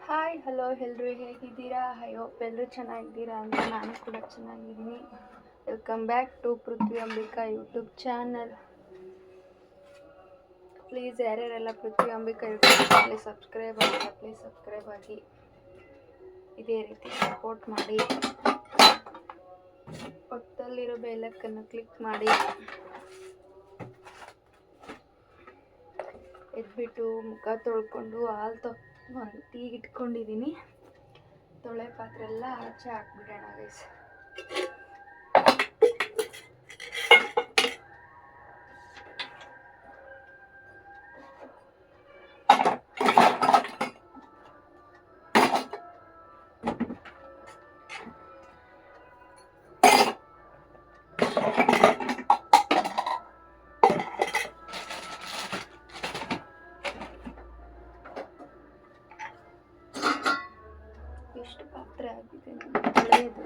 Hi hello ಎಲ್ಲರೂ ಹೇಗಿದ್ದೀರಾ? I hope ಎಲ್ಲರೂ ಚೆನ್ನಾಗಿದ್ದೀರಾ ಅಂತ ನಾನು ಕೂಡ ಚೆನ್ನಾಗಿದ್ದೀನಿ. Welcome back to Prithvi Ambika YouTube channel. Please ಯಾರ್ಯಾರೆಲ್ಲ Prithvi Ambika YouTube channel subscribe ಆಗಿಲ್ಲ ಪ್ಲೀಸ್ ಸಬ್ಸ್ಕ್ರೈಬ್ ಆಗಿ ಇದೇ ರೀತಿ ಸಪೋರ್ಟ್ ಮಾಡಿ. ಪಕ್ಕದಲ್ಲಿರೋ ಬೆಲ್ಲಕ್ಕನ್ನು ಕ್ಲಿಕ್ ಮಾಡಿ. ಎದ್ಬಿಟ್ಟು ಮುಖ ತೊಳ್ಕೊಂಡು ಹಾಲು ಒಂದು ಟೀಗೆ ಇಟ್ಕೊಂಡಿದ್ದೀನಿ. ತೊಳೆ ಪಾತ್ರೆ ಎಲ್ಲ ಆಚೆ ಹಾಕ್ಬಿಡೋಣ ಗೈಸ್. ಎಷ್ಟು ಪಾತ್ರೆ ಆಗಿದೆ ತೊಳೆಯೋದು.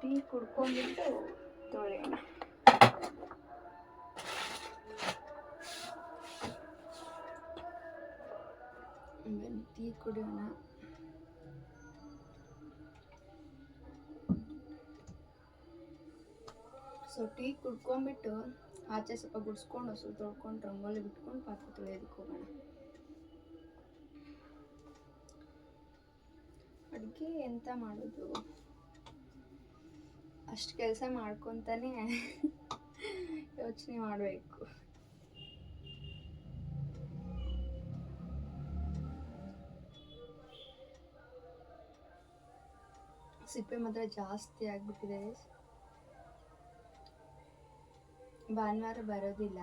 ಟೀ ಕುಡ್ಕೊಂಡ್ಬಿಟ್ಟು ತೊಳೆಯೋಣ. ಟೀ ಕುಡಿಯೋಣ. ಸೊ ಟೀ ಕುಡ್ಕೊಂಡ್ಬಿಟ್ಟು ಆಚೆ ಸ್ವಲ್ಪ ಗುಡಿಸ್ಕೊಂಡು ಹೊಸಲು ತೊಳ್ಕೊಂಡು ರಂಗೋಲಿ ಬಿಟ್ಕೊಂಡು ಪಾತ್ರೆ ತೊಳೆಯೋದಕ್ಕೆ ಹೋಗೋಣ. ಅಡುಗೆ ಎಂತ ಮಾಡೋದು, ಅಷ್ಟು ಕೆಲಸ ಮಾಡ್ಕೊತಾನೆ ಯೋಚನೆ ಮಾಡಬೇಕು. ಸಿಪ್ಪೆ ಮಾತ್ರ ಜಾಸ್ತಿ ಆಗಿಬಿಟ್ಟಿದೆ. ಭಾನುವಾರ ಬರೋದಿಲ್ಲ,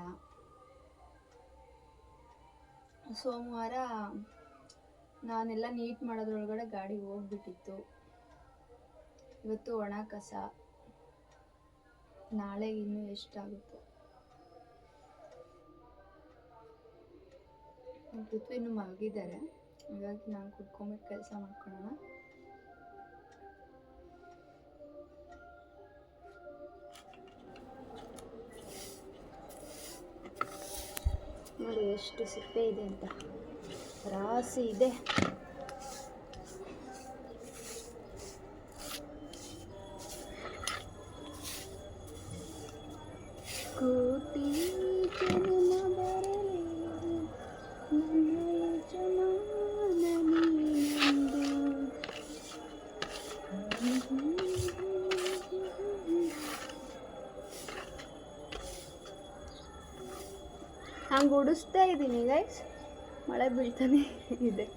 ಸೋಮವಾರ ನಾನೆಲ್ಲ ನೀಟ್ ಮಾಡೋದ್ರೊಳಗಡೆ ಗಾಡಿ ಹೋಗ್ಬಿಟ್ಟಿತ್ತು. ಇವತ್ತು ಒಣ ಕಸ, ನಾಳೆ ಇನ್ನೂ ಎಷ್ಟಾಗುತ್ತೋ. ಪೃಥ್ವಿ ಇನ್ನೂ ಮಲಗಿದ್ದಾರೆ, ಹಾಗಾಗಿ ನಾನು ಕುತ್ಕೊಂಡ್ಬಿಟ್ಟು ಕೆಲಸ ಮಾಡ್ಕೊಳ್ಳೋಣ. ನೋಡಿ ಎಷ್ಟು ಸಿಪ್ಪೆ ಇದೆ ಅಂತ, ರಾಸಿ ಇದೆ. ಕೋಟಿ ಜನ್ಮ ಬರಲಿ ನನ್ನ ಯಜಮಾನ ನೀನೆಂದು. ಹಂಗೆ ಉಡಿಸ್ತಾ ಇದ್ದೀನಿ ಗೈಸ್, ಮಳೆ ಬೀಳ್ತಾನೆ ಇದೆ.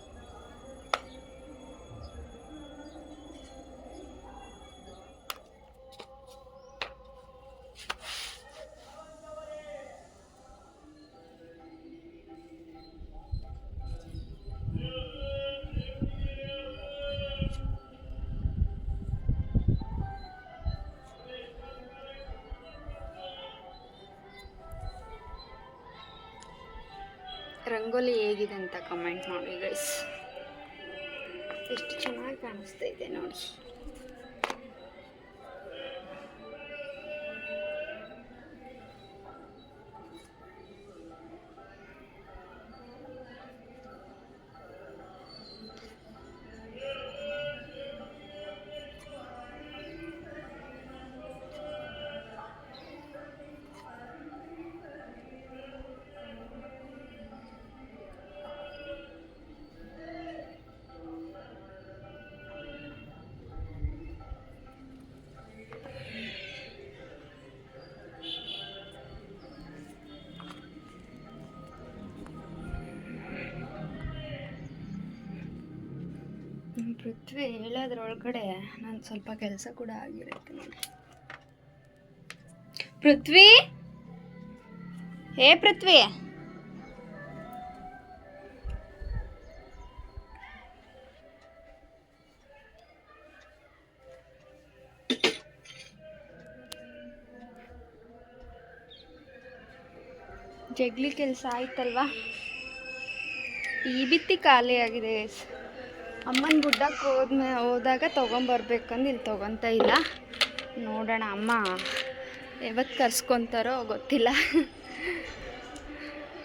ರಂಗೋಲಿ ಹೇಗಿದೆ ಅಂತ ಕಮೆಂಟ್ ಮಾಡಿ ಗೈಸ್. ಎಷ್ಟು ಚೆನ್ನಾಗಿ ಕಾಣಿಸ್ತಾ ಇದೆ ನೋಡಿ. ಪೃಥ್ವಿ ಹೇಳೋದ್ರೊಳಗಡೆ ನಾನು ಸ್ವಲ್ಪ ಕೆಲಸ ಕೂಡ ಆಗಿರುತ್ತೆ ನೋಡಿ. ಪೃಥ್ವಿ, ಹೇ ಪೃಥ್ವಿ, ಜಗ್ಲಿ ಕೆಲಸ ಆಯ್ತಲ್ವಾ. ಈ ಬಿತ್ತಿ ಖಾಲಿ ಆಗಿದೆ. ಅಮ್ಮನ ಗುಡ್ಡಕ್ಕೆ ಹೋದಾಗ ತೊಗೊಂಬರ್ಬೇಕಂದು ಇಲ್ಲಿ ತೊಗೊತ ಇಲ್ಲ. ನೋಡೋಣ ಅಮ್ಮ ಯಾವತ್ತು ಕರ್ಸ್ಕೊತಾರೋ ಗೊತ್ತಿಲ್ಲ,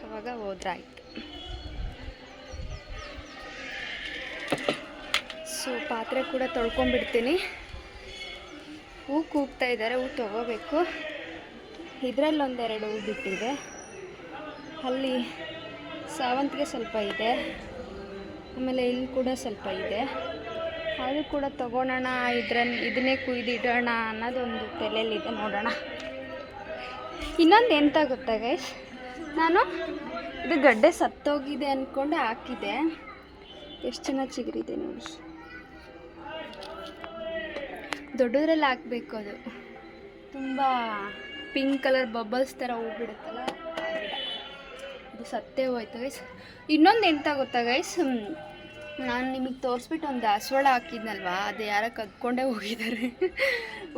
ಅವಾಗ ಹೋದ್ರಾಯ್ತು. ಸೊ ಪಾತ್ರೆ ಕೂಡ ತೊಳ್ಕೊಂಡ್ಬಿಡ್ತೀನಿ. ಹೂ ಕೂಗ್ತಾ ಇದ್ದಾರೆ, ಹೂ ತೊಗೋಬೇಕು. ಇದರಲ್ಲೊಂದೆರಡು ಹೂ ಬಿಟ್ಟಿದೆ, ಅಲ್ಲಿ ಸಾವಂತಿಗೆ ಸ್ವಲ್ಪ ಇದೆ, ಆಮೇಲೆ ಇಲ್ಲಿ ಕೂಡ ಸ್ವಲ್ಪ ಇದೆ. ಅದು ಕೂಡ ತೊಗೊಳೋಣ, ಇದನ್ನೇ ಕುಯ್ದಿಡೋಣ ಅನ್ನೋದೊಂದು ತಲೆಯಲ್ಲಿದೆ. ನೋಡೋಣ. ಇನ್ನೊಂದು ಎಂತ ಗೊತ್ತಾ ಗೈಸ್, ನಾನು ಇದು ಗಡ್ಡೆ ಸತ್ತೋಗಿದೆ ಅಂದ್ಕೊಂಡು ಹಾಕಿದೆ. ಎಷ್ಟು ಚೆನ್ನಾಗಿ ಚಿಗುರಿದೆ ನೋಡಿ. ದೊಡ್ಡದ್ರಲ್ಲಿ ಹಾಕಬೇಕು. ಅದು ತುಂಬ ಪಿಂಕ್ ಕಲರ್ ಬಬಲ್ಸ್ ಥರ ಹೂ ಬಿಡುತ್ತಲ್ಲ, ಇದು ಸತ್ತೇ ಹೋಯ್ತು ಗೈಸ್. ಇನ್ನೊಂದು ಎಂತ ಗೊತ್ತಾ ಗೈಸ್, ನಾನು ನಿಮಗೆ ತೋರಿಸ್ಬಿಟ್ಟು ಒಂದು ದಾಸವಾಳ ಹಾಕಿದ್ನಲ್ವಾ, ಅದು ಯಾರೋ ಕದ್ಕೊಂಡೇ ಹೋಗಿದ್ದಾರೆ.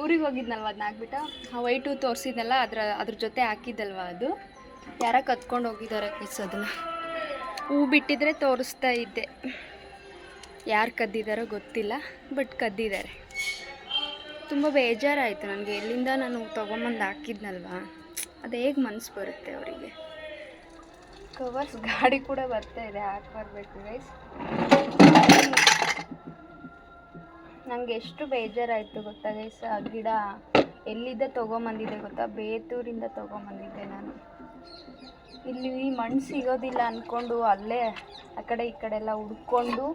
ಊರಿಗೆ ಹೋಗಿದ್ನಲ್ವ, ಅದನ್ನ ಹಾಕ್ಬಿಟ್ಟು ಆ ವೈಟು ತೋರಿಸಿದ್ನಲ್ಲ, ಅದ್ರ ಜೊತೆ ಹಾಕಿದ್ದಲ್ವ, ಅದು ಯಾರೋ ಕದ್ಕೊಂಡು ಹೋಗಿದ್ದಾರೆ ಗೈಸ್. ಅದನ್ನು ಹೂ ಬಿಟ್ಟಿದ್ರೆ ತೋರಿಸ್ತಾ ಇದ್ದೆ. ಯಾರು ಕದ್ದಿದ್ದಾರೋ ಗೊತ್ತಿಲ್ಲ, ಬಟ್ ಕದ್ದಿದ್ದಾರೆ. ತುಂಬ ಬೇಜಾರಾಯಿತು ನನಗೆ. ಎಲ್ಲಿಂದ ನಾನು ತೊಗೊಂಬಂದು ಹಾಕಿದ್ನಲ್ವ, ಅದು ಹೇಗೆ ಮನಸ್ಸು ಬರುತ್ತೆ ಅವರಿಗೆ. ಕವರ್ಸ್ ಗಾಡಿ ಕೂಡ ಬರ್ತಾ ಇದೆ, ಹಾಕಿ ಬರಬೇಕು ಗೈಸ್. ನನಗೆ ಎಷ್ಟು ಬೇಜಾರಾಯಿತು ಗೊತ್ತಾ ಗೈಸ್. ಆ ಗಿಡ ಎಲ್ಲಿದ್ದ ತೊಗೊಂಬಂದಿದ್ದೆ ಗೊತ್ತಾ, ಬೇತೂರಿಂದ ತೊಗೊಂಬಂದಿದ್ದೆ ನಾನು. ಇಲ್ಲಿ ಮಣ್ಣು ಸಿಗೋದಿಲ್ಲ ಅಂದ್ಕೊಂಡು ಅಲ್ಲೇ ಆ ಕಡೆ ಈ ಕಡೆ ಎಲ್ಲ ಹುಡ್ಕೊಂಡು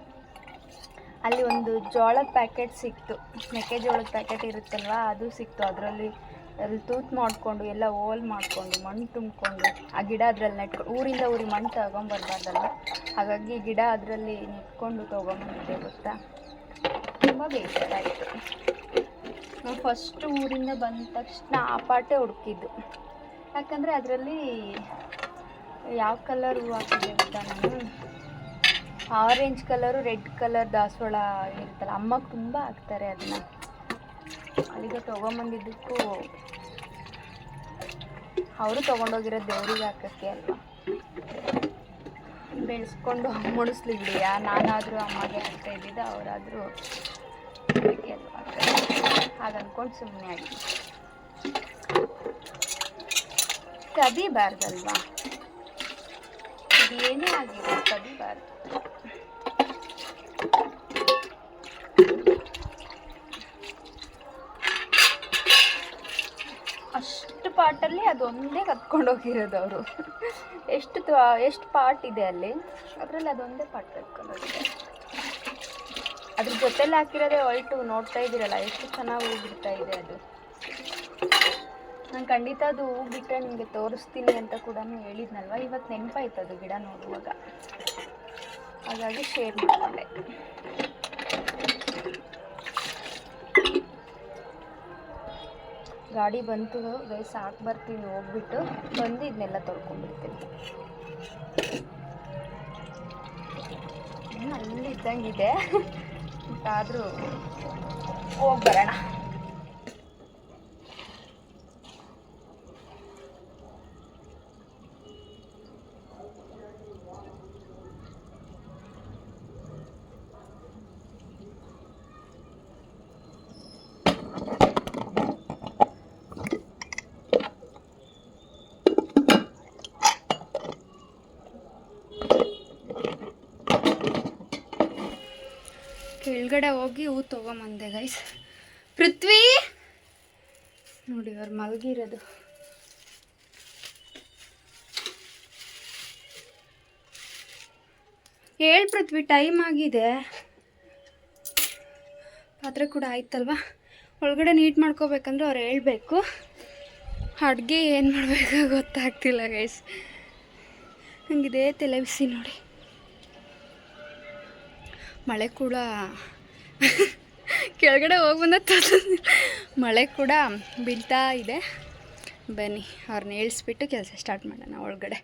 ಅಲ್ಲಿ ಒಂದು ಜೋಳದ ಪ್ಯಾಕೆಟ್ ಸಿಕ್ತು, ಮೆಕ್ಕೆಜೋಳದ ಪ್ಯಾಕೆಟ್ ಇರುತ್ತಲ್ವ, ಅದು ಸಿಕ್ತು. ಅದರಲ್ಲಿ ತೂತು ಮಾಡಿಕೊಂಡು ಎಲ್ಲ ಹೋಲ್ ಮಾಡಿಕೊಂಡು ಮಣ್ಣು ತುಂಬಿಕೊಂಡು ಆ ಗಿಡ ಅದರಲ್ಲಿ ನೆಟ್ಕೊಂಡು, ಊರಿಂದ ಊರಿಗೆ ಮಣ್ಣು ತಗೊಂಬರ್ಬಾರ್ದಲ್ಲ, ಹಾಗಾಗಿ ಗಿಡ ಅದರಲ್ಲಿ ನೆಟ್ಕೊಂಡು ತೊಗೊಂಬಂದಿದ್ದೆ ಗೊತ್ತಾ. ತುಂಬ ಬೇಜಾರಾಯಿತು. ನಾವು ಫಸ್ಟು ಊರಿಂದ ಬಂದ ತಕ್ಷಣ ಆ ಪಾಟೆ ಹುಡುಕಿದ್ದು, ಯಾಕಂದರೆ ಅದರಲ್ಲಿ ಯಾವ ಕಲರ್ ಹೂವು ಹಾಕಿದೆ ಗೊತ್ತಾ ನಾನು, ಆರೆಂಜ್ ಕಲರು, ರೆಡ್ ಕಲರ್ ದಾಸವಾಳ ಇರುತ್ತಲ್ಲ, ಅಮ್ಮಗೆ ತುಂಬ ಹಾಕ್ತಾರೆ ಅದನ್ನ. ಅಲ್ಲಿಗೆ ತೊಗೊಂಬಂದಿದ್ದಕ್ಕೂ ಅವರು ತೊಗೊಂಡೋಗಿರೋ ದೇವ್ರಿಗೆ ಹಾಕೋಕ್ಕೆ ಅಲ್ವಾ, ಬೆಳೆಸ್ಕೊಂಡು ಮುಡಿಸ್ಲಿ ಬಿಡಿ. ನಾನಾದರೂ ಅಮ್ಮಗೆ ಹಾಕ್ತಾ ಇದ್ದಿದ್ದೆ, ಅವರಾದರೂ ಅದಕ್ಕೆ ಅಲ್ವಾ ಹಾಗನ್ಕೊಂಡು ಸುಮ್ಮನೆ ಆಗಿ. ಕದಿಬಾರ್ದಲ್ವಾ, ಏನೇ ಆಗಿದೆ ಕದಿಬಾರ್ದು. ಅಷ್ಟು ಪಾಟಲ್ಲಿ ಅದೊಂದೇ ಕತ್ಕೊಂಡೋಗಿರೋದು ಅವರು. ಎಷ್ಟು ಪಾಟ್ ಇದೆ ಅಲ್ಲಿ, ಅದರಲ್ಲಿ ಅದೊಂದೇ ಪಾಟ್ ಕತ್ಕೊಂಡೋಗಿದೆ. ಅದ್ರ ಜೊತೆಲಿ ಹಾಕಿರೋದೇ ಹೊರಟು ನೋಡ್ತಾ ಇದ್ದೀರಲ್ಲ, ಎಷ್ಟು ಚೆನ್ನಾಗಿ ಹೂ ಬಿಡ್ತಾ ಇದೆ ಅದು. ನಾನು ಖಂಡಿತ ಅದು ಹೂ ಬಿಟ್ಟರೆ ನಿಮಗೆ ತೋರಿಸ್ತೀನಿ ಅಂತ ಕೂಡ ಹೇಳಿದ್ನಲ್ವ, ಇವತ್ತು ನೆನಪಾಯ್ತು ಅದು ಗಿಡ ನೋಡುವಾಗ, ಹಾಗಾಗಿ ಶೇರ್ ಮಾಡಿಕೊಂಡೆ. ಗಾಡಿ ಬಂತು ಗೈಸ್, ಹಾಕಿ ಬರ್ತೀನಿ. ಹೋಗ್ಬಿಟ್ಟು ಬಂದು ಇದನ್ನೆಲ್ಲ ತೊಳ್ಕೊಂಡ್ಬಿಡ್ತೀನಿ. ಅಲ್ಲಿ ಇದ್ದಂಗಿದೆ, ಆದರೂ ಹೋಗಿ ಬರೋಣ. ಕೆಳಗಡೆ ಹೋಗಿ ಹೂ ತೊಗೊಂಬಂದೆ ಗೈಸ್. ಪೃಥ್ವಿ ನೋಡಿ, ಅವ್ರು ಮಲಗಿರೋದು. ಹೇಳಿ ಪೃಥ್ವಿ, ಟೈಮ್ ಆಗಿದೆ. ಪಾತ್ರೆ ಕೂಡ ಆಯ್ತಲ್ವ, ಒಳಗಡೆ ನೀಟ್ ಮಾಡ್ಕೋಬೇಕಂದ್ರೆ ಅವ್ರು ಹೇಳ್ಬೇಕು. ಅಡುಗೆ ಏನು ಮಾಡಬೇಕು ಗೊತ್ತಾಗ್ತಿಲ್ಲ ಗೈಸ್. ನನಗಿದೆ ತಲೆ ಬಿಸಿ ನೋಡಿ. ಮಳೆ ಕೂಡ ಕೆಳಗಡೆ ಹೋಗಿ ಬಂದ ಮಳೆ ಕೂಡ ಬೀಳ್ತಾ ಇದೆ. ಬನ್ನಿ ಅವ್ರನ್ನ ಹೇಳ್ಸ್ಬಿಟ್ಟು ಕೆಲಸ ಸ್ಟಾರ್ಟ್ ಮಾಡೋಣ. ಒಳಗಡೆ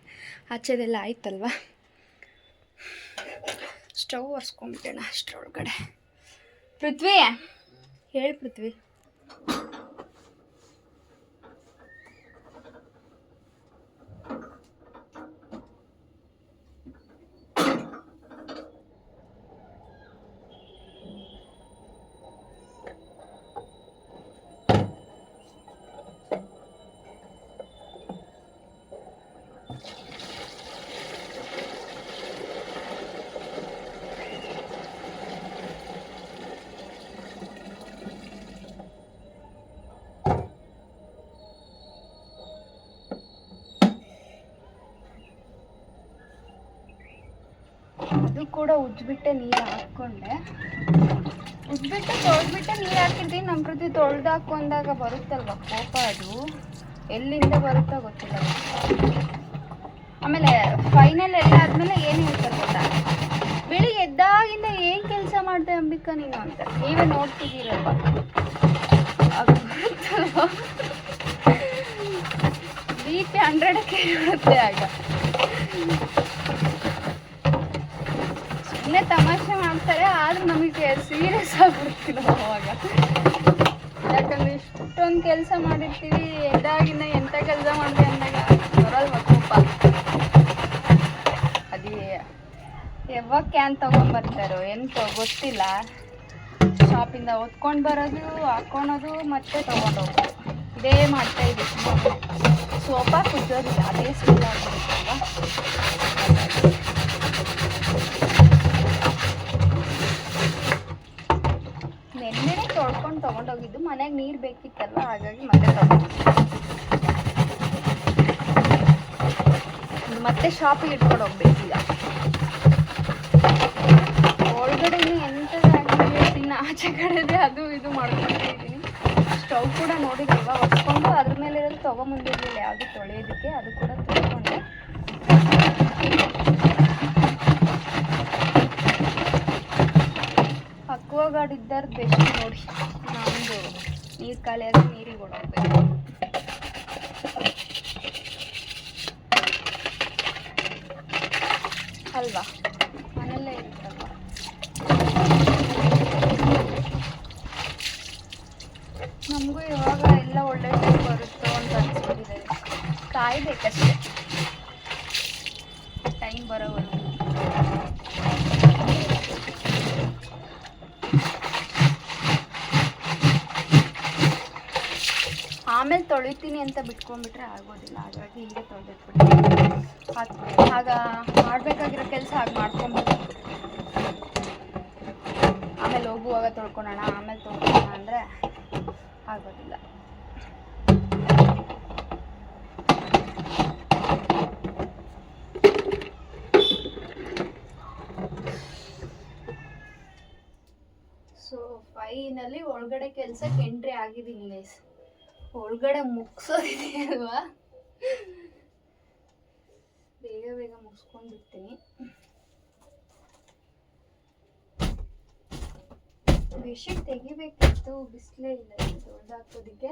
ಆಚೆದೆಲ್ಲ ಆಯ್ತಲ್ವ, ಸ್ಟವ್ ಒರೆಸ್ಕೊಂಬಿಟ್ಟೋಣ ಅಷ್ಟರೊಳಗಡೆ. ಪೃಥ್ವಿ ಹೇಳಿ ಪೃಥ್ವಿ. ಇದು ಕೂಡ ಉಜ್ಬಿಟ್ಟೆ ನೀರು ಹಾಕ್ಕೊಂಡೆ. ಉಜ್ಬಿಟ್ಟೆ ತೊಳೆದ್ಬಿಟ್ಟೆ ನೀರು ಹಾಕಿದ್ದೀನಿ. ನಮ್ಮ ಪ್ರತಿ ತೊಳೆದು ಹಾಕೊಂಡಾಗ ಬರುತ್ತಲ್ವ ಕೋಪ, ಅದು ಎಲ್ಲಿಂದ ಬರುತ್ತೋ ಗೊತ್ತಿಲ್ಲ. ಆಮೇಲೆ ಫೈನಲ್ ಎಲ್ಲ ಆದಮೇಲೆ ಏನು ಹೇಳ್ತಾರೆ ಗೊತ್ತಾ, ಬೆಳಿಗ್ಗೆ ಎದ್ದಾಗಿಂದ ಏನು ಕೆಲಸ ಮಾಡಿದೆ ಅಂಬಿಕಾ ನೀನು ಅಂತ. ನೀವೇ ನೋಡ್ತಿದ್ದೀರಲ್ವ, ಅದು ಬರುತ್ತಲ್ವ BP 100ಕ್ಕೆ ಇರುತ್ತೆ. ಆಗ ಸುಮ್ಮನೆ ತಮಾಷೆ ಮಾಡ್ತಾರೆ, ಆದ್ರೆ ನಮಗೆ ಸೀರಿಯಸ್ ಆಗಿಬಿಡ್ತೀವಿ ನಾವು ಅವಾಗ. ಯಾಕಂದರೆ ಇಷ್ಟೊಂದು ಕೆಲಸ ಮಾಡಿರ್ತೀವಿ, ಎದ್ದಾಗಿಂದ ಎಂಥ ಕೆಲಸ ಮಾಡಿದೆ ಅಂದಾಗ ಬರಲ್ವ ಕೋಪ. ಅದೇ ಯಾವಾಗ ಕ್ಯಾನ್ ತೊಗೊಂಬರ್ತಾರೋ ಎಂತ ಗೊತ್ತಿಲ್ಲ. ಶಾಪಿಂದ ಹೊತ್ಕೊಂಡು ಬರೋದು, ಹಾಕ್ಕೊಳೋದು, ಮತ್ತೆ ತೊಗೊಂಡು ಹೋಗೋದು, ಇದೇ ಮಾಡ್ತಾಯಿದ್ದೀವಿ. ಸೋಫಾ ಕುದ್ದೋದಿಲ್ಲ, ಅದೇ ಸ್ಮೆಲ್ ಆಗಿರುತ್ತಲ್ವ. ನೆನ್ನೆನೇ ತೊಳ್ಕೊಂಡು ತೊಗೊಂಡೋಗಿದ್ದು, ಮನೆಗೆ ನೀರು ಬೇಕಿತ್ತಲ್ವ, ಹಾಗಾಗಿ ಮತ್ತೆ ಮತ್ತೆ ಶಾಪಿಗೆ ಇಟ್ಕೊಂಡು ಹೋಗ್ಬೇಕೀಗ. ಒಳಗಡೆ ಎಂಥದ್ದಾಗಿದೆ, ಇನ್ನು ಆಚೆ ಕಡೆದೆ ಅದು ಇದು ಮಾಡ್ಕೊಂಡಿದ್ದೀನಿ. ಸ್ಟವ್ ಕೂಡ ನೋಡಿದಲ್ವ, ಒತ್ಕೊಂಡು ಅದ್ರ ಮೇಲೆ ಇರೋದು ತೊಗೊಂಬಂದಿರಲಿಲ್ಲ ಯಾವುದು ತೊಳೆಯೋದಕ್ಕೆ, ಅದು ಕೂಡ ತೊಳ್ಕೊಂಡೆ. ಅಕ್ವಾಗಾರ್ಡ್ ಇದ್ದಾರ ಬೆಸ್ಟ್ ನೋಡಿ. ನಮ್ಮದು ನೀರು ಖಾಲಿಯಾಗಿ ನೀರಿಗೆ ಓಡೋಗ್ಬೇಕು ಅಲ್ವಾ, ಮನೆಯಲ್ಲೇ ಇರುತ್ತಲ್ವ. ನಮಗೂ ಇವಾಗ ಎಲ್ಲ ಒಳ್ಳೆ ಟೈಮ್ ಬರುತ್ತೋ ಅಂತ ಅನ್ಸ್ಬಿಟ್ಟಿದೆ. ಕಾಯ್ಬೇಕಷ್ಟೆ ಟೈಮ್ ಬರೋವರೆಗೂ. ಆಮೇಲೆ ತೊಳಿತೀನಿ ಅಂತ ಬಿಟ್ಕೊಂಡ್ಬಿಟ್ರೆ ಆಗೋದಿಲ್ಲ, ಹಾಗಾಗಿ ಹೀಗೆ ತೊಳೆದಿಟ್ಬಿಡ್ತೀನಿ. ಆಗ ಮಾಡಬೇಕಾಗಿರೋ ಕೆಲಸ ಹಾಗೆ ಮಾಡ್ಕೊಂಡ್ಬಿಡ್ತೀನಿ. ಆಮೇಲೆ ಹೋಗುವಾಗ ತೊಳ್ಕೊಳೋಣ, ಆಮೇಲೆ ತೊಳ್ಕೊಳ್ಳೋಣ ಅಂದರೆ ಆಗೋದಿಲ್ಲ. ಸೊ ಫೈನಲಿ ಒಳಗಡೆ ಕೆಲಸಕ್ಕೆ ಎಂಟ್ರಿ ಆಗಿದ್ದೀನಿ ಗೈಸ್. ಒಳಗಡೆ ಮುಗಿಸೋದಿದೆ ಅಲ್ವಾ, ಬೇಗ ಬೇಗ ಮುಗಿಸ್ಕೊಂಡ್ಬಿಡ್ತೀನಿ. ಬೆಡ್ಶೀಟ್ ತೆಗಿಬೇಕಿತ್ತು, ಬಿಸಿಲೇ ಇಲ್ಲ ದೊಡ್ಡ ಹಾಕೋದಕ್ಕೆ,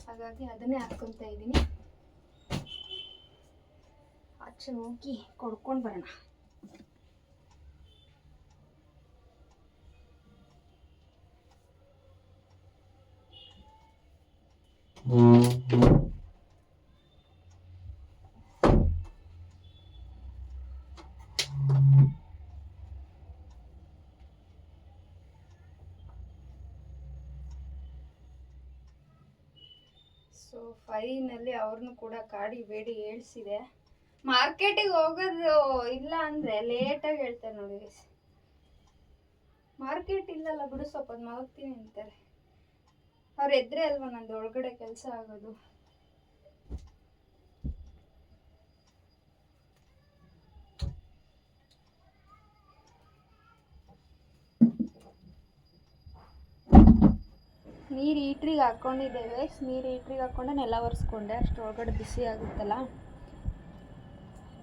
ಹಾಗಾಗಿ ಅದನ್ನೇ ಹಾಕ್ಕೊತಾ ಇದ್ದೀನಿ. ಆಚೆ ಹೋಗಿ ಕೊಡ್ಕೊಂಡು ಬರೋಣ. ಸೊ ಫೈನಲಿ ಅವ್ರನ್ನೂ ಕೂಡ ಕಾಡಿ ಬೇಡಿ ಹೇಳ್ಸಿದೆ. ಮಾರ್ಕೆಟಿಗೆ ಹೋಗೋದು ಇಲ್ಲ ಅಂದರೆ ಲೇಟಾಗಿ ಹೇಳ್ತಾರೆ ನೋಡಿ. ಮಾರ್ಕೆಟ್ ಇಲ್ಲಲ್ಲ ಬಿಡು, ಸ್ವಲ್ಪ ಹೊತ್ತು ಮಲಗ್ತೀನಿ ಅಂತಾರೆ. ಅವ್ರು ಎದ್ರೆ ಅಲ್ವಾ ನಂದು ಒಳಗಡೆ ಕೆಲಸ ಆಗೋದು. ನೀರು ಹೀಟ್ರಿಗೆ ಹಾಕ್ಕೊಂಡಿದ್ದೇವೆ. ನೀರು ಹೀಟ್ರಿಗೆ ಹಾಕ್ಕೊಂಡೆ ನೆಲ ಒರೆಸ್ಕೊಂಡೆ, ಅಷ್ಟರೊಳಗಡೆ ಬಿಸಿ ಆಗುತ್ತಲ್ಲ.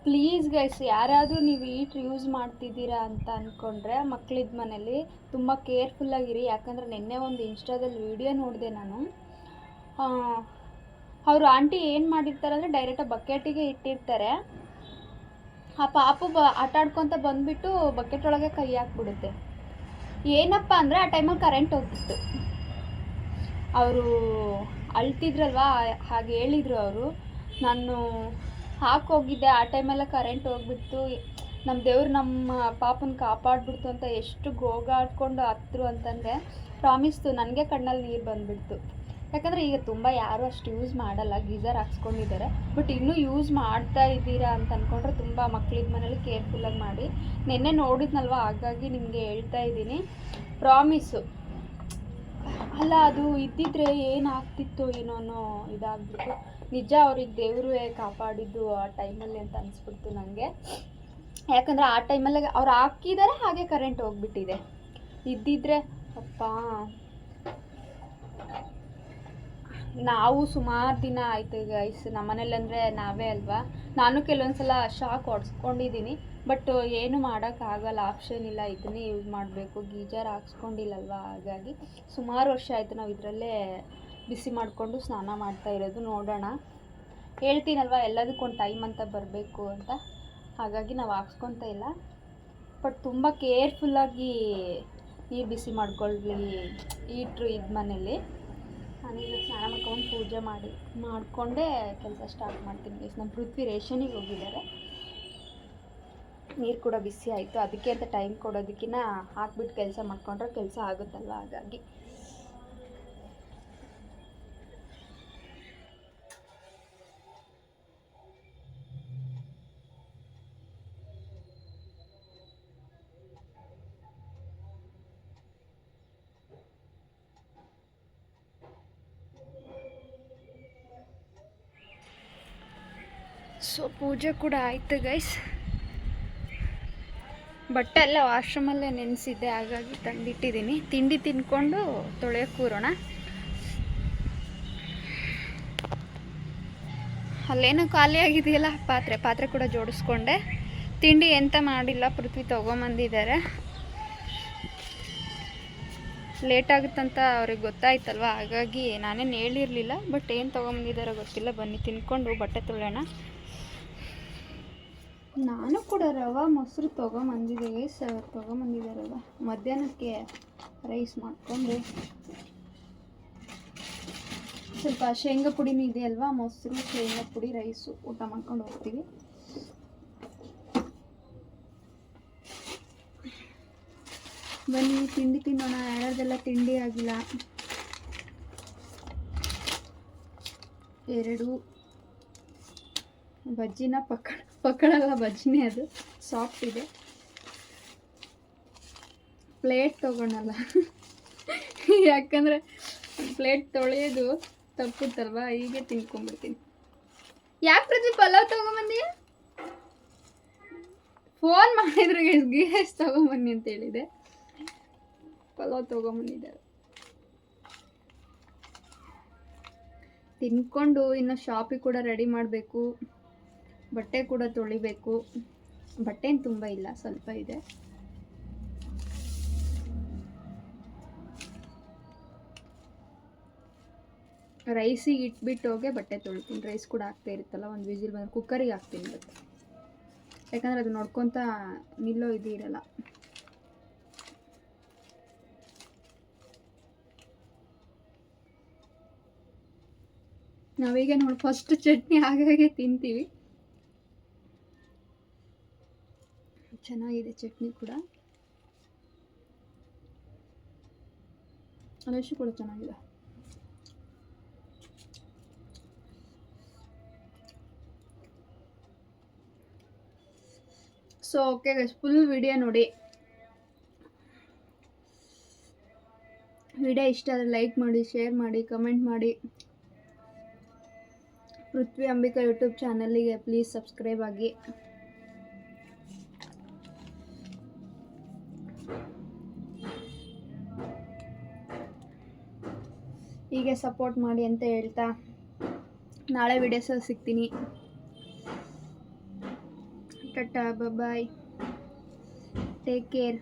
ಪ್ಲೀಸ್ ಗೈಸ್, ಯಾರಾದರೂ ನೀವು ಹೀಟ್ರ್ ಯೂಸ್ ಮಾಡ್ತಿದ್ದೀರಾ ಅಂತ ಅಂದ್ಕೊಂಡ್ರೆ ಮಕ್ಕಳಿದ್ದ ಮನೇಲಿ ತುಂಬ ಕೇರ್ಫುಲ್ಲಾಗಿರಿ. ಯಾಕಂದರೆ ನಿನ್ನೆ ಒಂದು ಇನ್ಸ್ಟಾದಲ್ಲಿ ವೀಡಿಯೋ ನೋಡಿದೆ ನಾನು. ಅವರು ಆಂಟಿ ಏನು ಮಾಡಿರ್ತಾರೆ ಅಂದರೆ ಡೈರೆಕ್ಟಾಗಿ ಬಕೆಟಿಗೆ ಇಟ್ಟಿರ್ತಾರೆ. ಆ ಪಾಪು ಆಟ ಆಡ್ಕೊತ ಬಂದುಬಿಟ್ಟು ಬಕೆಟ್ ಒಳಗೆ ಕೈ ಹಾಕ್ಬಿಡುತ್ತೆ. ಏನಪ್ಪ ಅಂದರೆ ಆ ಟೈಮಲ್ಲಿ ಕರೆಂಟ್ ಹೋಗ್ತಿತ್ತು. ಅವರು ಅಳ್ತಿದ್ರಲ್ವ, ಹಾಗೆ ಹೇಳಿದರು ಅವರು. ನಾನು ಹಾಕೋಗಿದ್ದೆ, ಆ ಟೈಮೆಲ್ಲ ಕರೆಂಟ್ ಹೋಗ್ಬಿಟ್ಟು ನಮ್ಮ ದೇವ್ರು ನಮ್ಮ ಪಾಪನ ಕಾಪಾಡ್ಬಿಡ್ತು ಅಂತ ಎಷ್ಟು ಗೋಗಾಡ್ಕೊಂಡು ಹತ್ರು ಅಂತಂದರೆ ಪ್ರಾಮಿಸ್ತು, ನನಗೆ ಕಣ್ಣಲ್ಲಿ ನೀರು ಬಂದುಬಿಡ್ತು. ಯಾಕಂದರೆ ಈಗ ತುಂಬ ಯಾರೂ ಅಷ್ಟು ಯೂಸ್ ಮಾಡಲ್ಲ, ಗೀಝರ್ ಹಾಕ್ಸ್ಕೊಂಡಿದ್ದಾರೆ. ಬಟ್ ಇನ್ನೂ ಯೂಸ್ ಮಾಡ್ತಾ ಇದ್ದೀರಾ ಅಂತ ಅಂದ್ಕೊಂಡ್ರೆ ತುಂಬ ಮಕ್ಕಳಿದ್ದ ಮನೇಲಿ ಕೇರ್ಫುಲ್ಲಾಗಿ ಮಾಡಿ. ನಿನ್ನೆ ನೋಡಿದ್ನಲ್ವ, ಹಾಗಾಗಿ ನಿಮಗೆ ಹೇಳ್ತಾ ಇದ್ದೀನಿ, ಪ್ರಾಮಿಸ್ಸು. ಅಲ್ಲ, ಅದು ಇದ್ದಿದ್ರೆ ಏನಾಗ್ತಿತ್ತು ಏನೋ ಅನ್ನೋ ಇದಾಗ್ಬಿಟ್ಟು. ನಿಜ ಅವ್ರಿಗೆ ದೇವರೇ ಕಾಪಾಡಿದ್ದು ಆ ಟೈಮಲ್ಲಿ ಅಂತ ಅನಿಸ್ಬಿಡ್ತು ನನಗೆ. ಯಾಕಂದರೆ ಆ ಟೈಮಲ್ಲಿ ಅವ್ರು ಹಾಕಿದ್ದಾರೆ, ಹಾಗೆ ಕರೆಂಟ್ ಹೋಗ್ಬಿಟ್ಟಿದೆ. ಇದ್ದಿದ್ರೆ ಅಪ್ಪ, ನಾವು ಸುಮಾರು ದಿನ ಆಯಿತು ಗೈಸ್ ನಮ್ಮನೇಲಿ, ಅಂದರೆ ನಾವೇ ಅಲ್ವಾ, ನಾನು ಕೆಲವೊಂದ್ಸಲ ಶಾಕ್ ಹೊಡ್ಸ್ಕೊಂಡಿದ್ದೀನಿ. ಬಟ್ ಏನು ಮಾಡೋಕ್ಕಾಗಲ್ಲ, ಆಪ್ಷನ್ ಇಲ್ಲ, ಇದನ್ನೇ ಯೂಸ್ ಮಾಡಬೇಕು. ಗೀಜರ್ ಹಾಕ್ಸ್ಕೊಂಡಿಲ್ಲಲ್ವ, ಹಾಗಾಗಿ ಸುಮಾರು ವರ್ಷ ಆಯಿತು ನಾವು ಇದರಲ್ಲೇ ಬಿಸಿ ಮಾಡಿಕೊಂಡು ಸ್ನಾನ ಮಾಡ್ತಾ ಇರೋದು. ನೋಡೋಣ, ಹೇಳ್ತೀನಲ್ವ ಎಲ್ಲದಕ್ಕೊಂದು ಟೈಮ್ ಅಂತ ಬರಬೇಕು ಅಂತ, ಹಾಗಾಗಿ ನಾವು ಹಾಕ್ಸ್ಕೊತ ಇಲ್ಲ. ಬಟ್ ತುಂಬ ಕೇರ್ಫುಲ್ಲಾಗಿ ನೀರು ಬಿಸಿ ಮಾಡ್ಕೊಳ್ಳಿ ಹೀಟ್ರು ಇದು ಮನೇಲಿ. ನಾನೀಗ ಸ್ನಾನ ಮಾಡ್ಕೊಂಡು ಪೂಜೆ ಮಾಡಿಕೊಂಡೇ ಕೆಲಸ ಸ್ಟಾರ್ಟ್ ಮಾಡ್ತೀನಿ ಗೈಸ್. ನಮ್ಮ ಪೃಥ್ವಿ ರೇಷನಿಗೆ ಹೋಗಿದ್ದಾರೆ, ನೀರು ಕೂಡ ಬಿಸಿ ಆಯಿತು. ಅದಕ್ಕೆ ಅಂತ ಟೈಮ್ ಕೊಡೋದಕ್ಕಿಂತ ಹಾಕ್ಬಿಟ್ಟು ಕೆಲಸ ಮಾಡ್ಕೊಂಡ್ರೆ ಕೆಲಸ ಆಗುತ್ತಲ್ವ, ಹಾಗಾಗಿ. ಸೊ ಪೂಜೆ ಕೂಡ ಆಯಿತು ಗೈಸ್. ಬಟ್ಟೆ ಎಲ್ಲ ವಾಶ್ರೂಮಲ್ಲೇ ನೆನೆಸಿದ್ದೆ, ಹಾಗಾಗಿ ತಂದಿಟ್ಟಿದ್ದೀನಿ. ತಿಂಡಿ ತಿನ್ಕೊಂಡು ತೊಳೆಯೋಕೆ ಕೂರೋಣ. ಅಲ್ಲೇನೋ ಖಾಲಿ ಆಗಿದೆಯಲ್ಲ ಪಾತ್ರೆ ಕೂಡ ಜೋಡಿಸ್ಕೊಂಡೆ. ತಿಂಡಿ ಎಂತ ಮಾಡಿಲ್ಲ, ಪೃಥ್ವಿ ತೊಗೊಂಬಂದಿದ್ದಾರೆ. ಲೇಟ್ ಆಗುತ್ತಂತ ಅವ್ರಿಗೆ ಗೊತ್ತಾಯ್ತಲ್ವ, ಹಾಗಾಗಿ ನಾನೇನು ಹೇಳಿರಲಿಲ್ಲ. ಬಟ್ ಏನು ತೊಗೊಂಬಂದಿದ್ದಾರೋ ಗೊತ್ತಿಲ್ಲ. ಬನ್ನಿ ತಿನ್ಕೊಂಡು ಬಟ್ಟೆ ತೊಳೆಯೋಣ. ನಾನು ಕೂಡ ರವೆ ಮೊಸರು ತೊಗೊಂಬಂದಿದ್ದೇವೆ, ತೊಗೊಂಬಂದಿದ್ದಾರಲ್ಲ. ಮಧ್ಯಾಹ್ನಕ್ಕೆ ರೈಸ್ ಮಾಡಿಕೊಂಡು ಸ್ವಲ್ಪ ಶೇಂಗಾ ಪುಡಿನೂ ಇದೆ ಅಲ್ವಾ, ಮೊಸರು ಶೇಂಗಾ ಪುಡಿ ರೈಸು ಊಟ ಮಾಡ್ಕೊಂಡು ಹೋಗ್ತೀವಿ. ಬನ್ನಿ ತಿಂಡಿ ತಿನ್ನೋಣ. ಯಾರ್ಯಾರ್ದೆಲ್ಲ ತಿಂಡಿ ಆಗಿಲ್ಲ. 2 ಬಜ್ಜಿನ ಪಕ್ಕಡಲ್ಲ, ಬಜ್ಜಿನೇ, ಅದು ಸಾಫ್ಟ್ ಇದೆ. ಪ್ಲೇಟ್ ತೊಗೊಳಲ್ಲ ಯಾಕಂದರೆ ಪ್ಲೇಟ್ ತೊಳೆಯೋದು ತಪ್ಪುತ್ತಲ್ವ, ಹೀಗೆ ತಿನ್ಕೊಂಡ್ಬಿಡ್ತೀನಿ. ಯಾಕೆ ಪ್ರತಿ ಪಲಾವ್ ತೊಗೊಂಬಂದಿ? ಫೋನ್ ಮಾಡಿದ್ರೆ ಗೀ ರೈಸ್ ತೊಗೊಂಬನ್ನಿ ಅಂತ ಹೇಳಿದೆ, ಪಲಾವ್ ತೊಗೊಂಬಂದಿದ್ದಾರೆ. ತಿನ್ಕೊಂಡು ಇನ್ನು ಶಾಪಿಗೆ ಕೂಡ ರೆಡಿ ಮಾಡಬೇಕು, ಬಟ್ಟೆ ಕೂಡ ತೊಳಿಬೇಕು. ಬಟ್ಟೆ ಏನು ತುಂಬ ಇಲ್ಲ, ಸ್ವಲ್ಪ ಇದೆ. ರೈಸಿಗೆ ಇಟ್ಬಿಟ್ಟು ಹೋಗಿ ಬಟ್ಟೆ ತೊಳಿತೀನಿ. ರೈಸ್ ಕೂಡ ಆಗ್ತಾ ಇರುತ್ತಲ್ಲ, ಒಂದು ವಿಸಿಲ್ ಬಂದು ಕುಕ್ಕರಿಗೆ ಹಾಕ್ತೀನಿ ಇವತ್ತು, ಯಾಕಂದರೆ ಅದು ನೋಡ್ಕೊತ ನಿಲ್ಲೋ ಇದು ಇರಲ್ಲ. ನಾವೀಗ ನೋಡಿ ಫಸ್ಟ್ ಚಟ್ನಿ ಹಾಗಾಗಿ ತಿಂತೀವಿ. ಚೆನ್ನಾಗಿದೆ ಚಟ್ನಿ ಕೂಡ, ಅಲಶು ಕೂಡ ಚೆನ್ನಾಗಿದೆ. So okay guys, full video ನೋಡಿ. ವಿಡಿಯೋ ಇಷ್ಟ ಆದರೆ ಲೈಕ್ ಮಾಡಿ, ಶೇರ್ ಮಾಡಿ, ಕಮೆಂಟ್ ಮಾಡಿ. ಪೃಥ್ವಿ ಅಂಬಿಕಾ ಯೂಟ್ಯೂಬ್ ಚಾನಲಿಗೆ ಪ್ಲೀಸ್ ಸಬ್ಸ್ಕ್ರೈಬ್ ಆಗಿ. ಹೀಗೆ ಸಪೋರ್ಟ್ ಮಾಡಿ ಅಂತ ಹೇಳ್ತಾ ನಾಳೆ ವಿಡಿಯೋಸಲ್ಲಿ ಸಿಗ್ತೀನಿ. ಟಾಟಾ, ಬಾಯ್, ಟೇಕ್ ಕೇರ್.